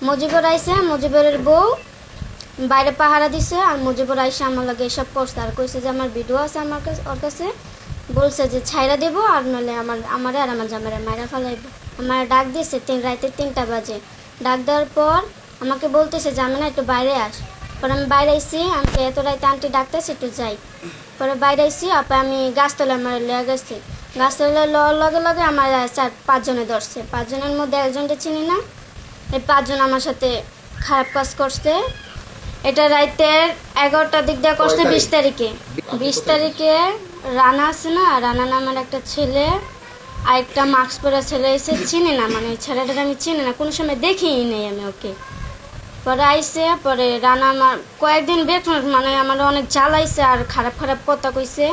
মুজিবর আইসে, মুজিবরের বউ বাইরে পাহারা দিছে। আর মুজিবর আইসে আমার লাগে এসব করছে আর কইছে যে আমার ভিডিও আছে আমার কাছে, ওর কাছে বলছে যে ছাইরা দেবো আর নইলে আমারে আর আমার জামাইরে মাইরা ফেলাইব। আমার ডাক দিয়েছে রাতে 3টা বাজে। ডাক দেওয়ার পর আমাকে বলতেছে যে আমি না একটু বাইরে আস। পরে আমি বাইরে আইসি, আমাকে এত রাতে আন্টি ডাকতেছে একটু যাই। পরে বাইরে আইসি, আপা আমি গাছতলা আমার লেয়া গেছি। গাছতলা লগে লগে আমার 4-5 জনে ধরছে। 5 জনের মধ্যে একজনকে চিনি না। এই 5 জন আমার সাথে খারাপ কাজ করছে। এটা রাতের 11টার দিক দিয়ে করছে 20 তারিখে। 20 তারিখে রানা আছে না, রানা নামের একটা ছেলে আর একটা মাস্ক পরা ছেলে এসে চিনি না, মানে ছেলেটাকে আমি চিনি না, কোনো সময় দেখিই নেই আমি ওকে। পরে আইসে, পরে রানা আমার কয়েকদিন বেতন মানে আমার অনেক জ্বালাইছে আর খারাপ খারাপ কথা কইছে।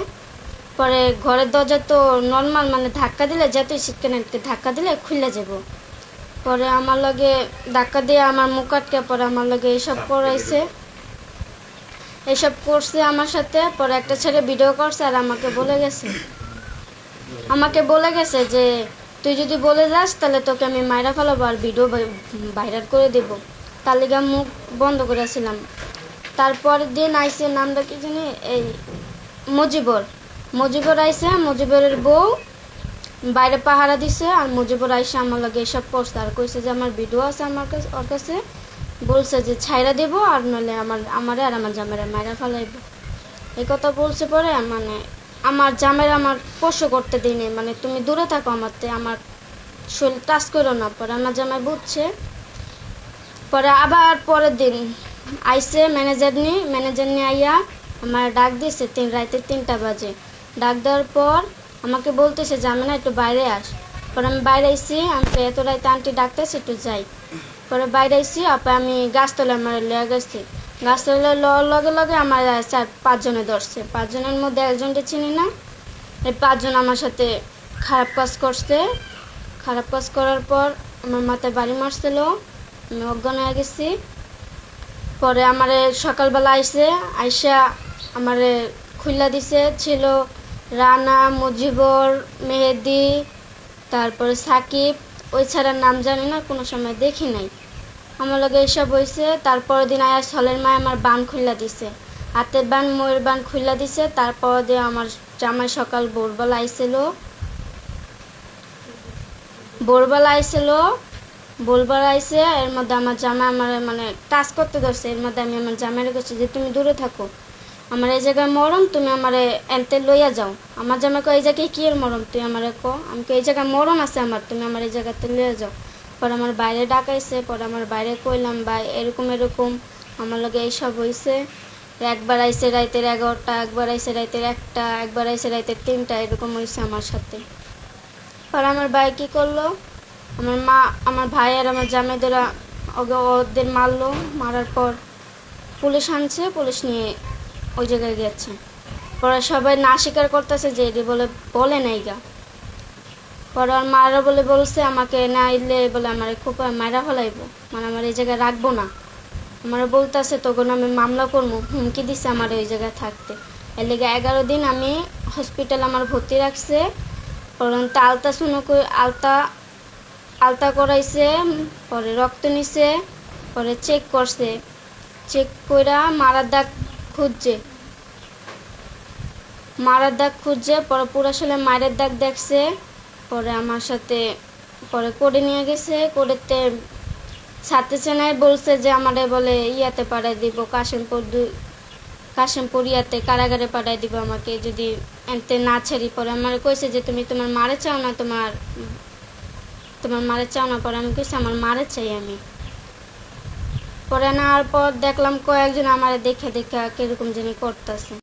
পরে ঘরের দরজা তো নর্মাল মানে ধাক্কা দিলে যেতেই সিটকে ধাক্কা দিলে খুলে যাব। পরে আমার লগে ধাক্কা দিয়ে আমার মুখ আটকে পরে আমার লগে এইসব করাইছে, এইসব করছে আমার সাথে। পরে একটা ছেলে ভিডিও করছে আর আমাকে বলে গেছে যে তুই যদি বলে যাস তাহলে তোকে আমি মাইরা ফেলাবো আর ভিডিও ভাইরাল করে দেব। তার লিগে মুখ বন্ধ করেছিলাম। তারপরের দিন আইসে, নামটা কি জানি, এই মুজিবর আইসে, মুজিবরের বউ বাইরে পাহারা দিছে। আর মুজিবর আইসে আমার লাগে এসব করছে আর কইছে যে আমার ভিডিও আছে আমার কাছে, ওর কাছে বলছে যে ছাইরা দেবো আর নইলে আমারে আর আমার জামাইরে মাইরা ফেলাইব। এই কথা বলছে। পরে মানে আমার জামাইরা আমার স্পর্শ করতে দিইনি, মানে তুমি দূরে থাকো আমার শরীর টাচ করো না। পরে আমার জামাই বুঝছে। পরে আবার পরের দিন আইসে ম্যানেজার নিয়ে আইয়া আমার ডাক দিয়েছে রাতে 3টা বাজে। ডাক দেওয়ার পর আমাকে বলতেছে যে আমি না একটু বাইরে আস। পরে আমি বাইরে আইসি, আমাকে এত রাতে আন্টি ডাকতেছে একটু যাই। পরে বাইরে আইসি, আপা আমি গাছতলা আমার লেয়া গেছি। গাছতলা লগে লগে আমার 4-5 জনে ধরছে। 5 জনের মধ্যে একজনকে চিনি না। এই 5 জন আমার সাথে খারাপ কাজ করছে। খারাপ কাজ করার পর আমার মাথায় বাড়ি মারছিল, আমি অজ্ঞান হয়ে গেছি। পরে আমারে সকালবেলা আইসা আমারে খুল্লা দিছে। ছিল রানা, মুজিবর, মেহেদি, তারপরে সাকিব, ওই ছাড়ার নাম জানি না, কোনো সময় দেখি নাই। আমার লগে এইসব হয়েছে। তারপরের দিন আয়া ছলের মায় আমার বান খুল্লা দিছে, হাতের বান, ময়ের বান খুল্লা দিছে। তারপর দিয়ে আমার জামাই সকাল ভোরবেলা আইছিল। এর মধ্যে আমার জামাই আমার মানে টাচ করতে ধরছে। এর মধ্যে আমি আমার জামাইরে কাছে যে তুমি দূরে থাকো, আমার এই জায়গায় মরম, তুমি আমারে এনতে লইয়া যাও। আমার জামাই কো এই জায়গায় কি এর মরম, তুই আমারে কো। আমি কো এই জায়গায় মরম আছে আমার, তুমি আমার এই জায়গাতে লইয়া যাও। পরে আমার বাইরে ডাকাইছে। পরে আমার বাইরে কইলাম ভাই এরকম আমার লগে এইসব হয়েছে। একবার আইসে রাতের 11টা, একবার আইসে রাতের 1টা, একবার আইসে রাতের 3টা, এরকম হয়েছে আমার সাথে। পরে আমার ভাই কী করলো, আমার ভাই আর আমার জামাইদেরা ওদের মারলো। মারার পর পুলিশ আনছে, পুলিশ নিয়ে ওই জায়গায় গেছে। পরে সবাই না স্বীকার করতেছে যে এটি বলে নাই গা। পরে আর মারা বলছে আমাকে না ইলে বলে আমার খুব মারা ফেলাইব, মানে আমার এই জায়গায় রাখবো না। আমার বলতেছে তখন আমি মামলা করবো, হুমকি দিছে আমার ওই জায়গায় থাকতে। এর লেগে 11 দিন আমি হসপিটাল আমার ভর্তি রাখছে। পরন্ত আলতা করাইছে, পরে রক্ত নিছে, পরে চেক করছে। চেক কইরা মারার দাগ খুঁজছে, পরে পুরা শরীরে মায়ের দাগ দেখছে। পরে আমার সাথে পরে কোর্টে নিয়ে গেছে। কোর্টেতে ছাড়তেছে না, বলছে যে আমারে বলে ইয়াতে পাঠাই দিব, কাশিমপুর ইয়াতে কারাগারে পাঠাই দিব আমাকে যদি এনতে না ছাড়ি। পরে আমার কইছে যে তুমি তোমার মারে চাও না, তোমার মারে চাও না। পরে আমি কইছি আমার মারে চাই আমি। পরে নেওয়ার পর দেখলাম কয়েকজন আমারে দেখে কিরকম জানি করতেছে।